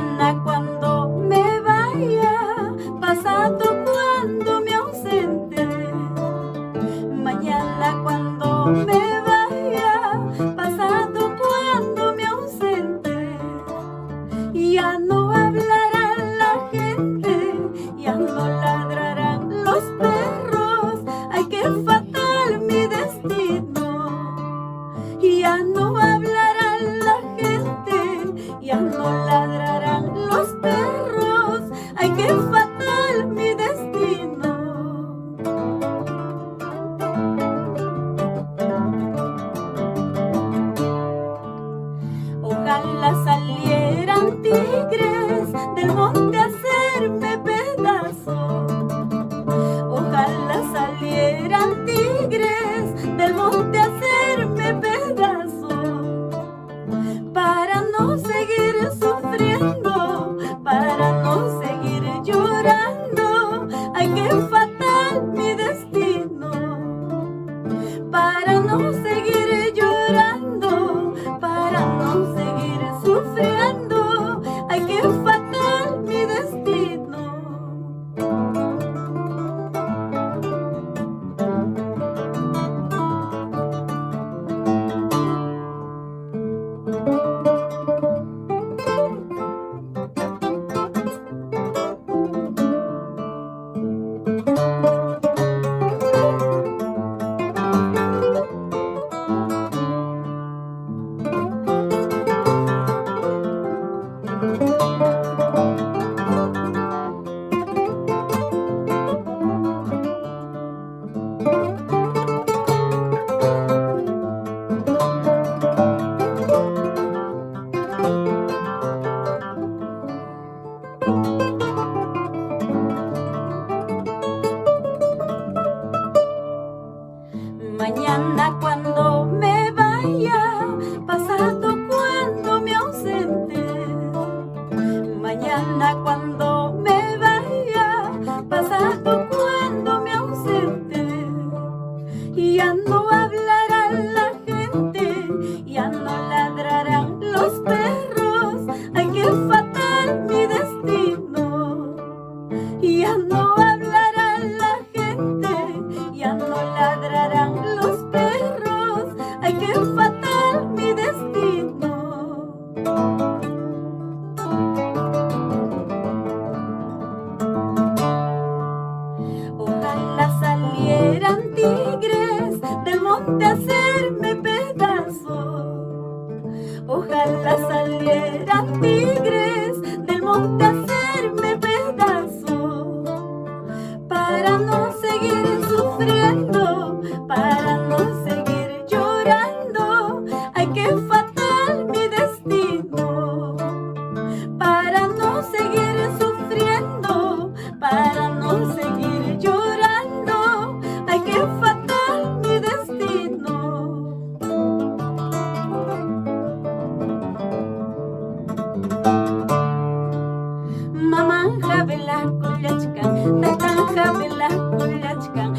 Mañana cuando me vaya, pasado cuando me ausente. Mañana cuando me vaya, pasado cuando me ausente. Ya no hablará la gente, ya no ladrarán los perros. Ay, qué fatal mi destino. Ya no hablará la gente, ya no ladrarán los perros. Ay, qué fatal mi destino. Ojalá salieran tigres del monte a hacerme pedazo. Ojalá salieran tigres del monte a hacerme pedazo. Para no seguir sufriendo, para no seguir llorando. Ay, qué fatal mi destino. Para no seguir llorando, para no seguir sufriendo. Ay, qué fatal mi destino. Mañana cuando me vaya, pasado cuando me ausente. Mañana cuando me vaya, pasado cuando me ausente. Ya no hablará la gente, ya no ladrarán los perros. Ay, qué fatal mi destino. Ya no hablará la gente, ya no ladrarán los perros. Ay, qué fatal mi destino. Ojalá salieran tigres del monte a hacerme pedazo. Ojalá salieran tigres del monte a hacerme pedazo. Para no seguir sufriendo, para no seguir llorando. Ay, qué fatal mi destino. Para no seguir sufriendo, para no seguir llorando. Ay, qué fatal mi destino. Mamanja vela kulachkan, tatanja vela kulachkan.